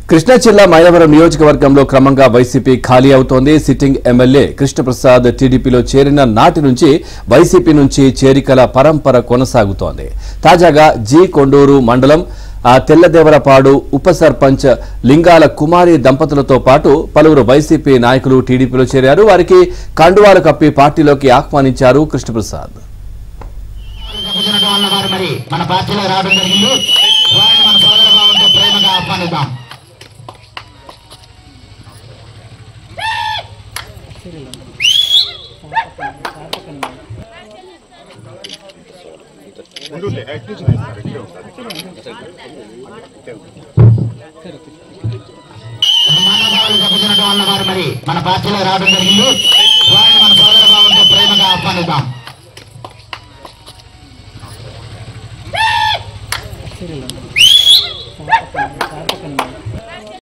కృష్ణా జిల్లా మైలవరం నియోజకవర్గంలో క్రమంగా వైసీపీ ఖాళీ అవుతోంది. సిట్టింగ్ ఎమ్మెల్యే కృష్ణప్రసాద్ టీడీపీలో చేరిన నాటి నుంచి వైసీపీ నుంచి చేరికల పరంపర కొనసాగుతోంది. తాజాగా జి కొండూరు మండలం తెల్లదేవరపాడు ఉప సర్పంచ్ లింగాల కుమారి దంపతులతో పాటు పలువురు వైసీపీ నాయకులు టీడీపీలో చేరారు. వారికి కండువాలు కప్పి పార్టీలోకి ఆహ్వానించారు కృష్ణప్రసాద్. మన పార్టీలో రావడం జరిగింది. వారిని మన సోదర భావంతో ప్రేమగా ఆహ్వానిద్దాం.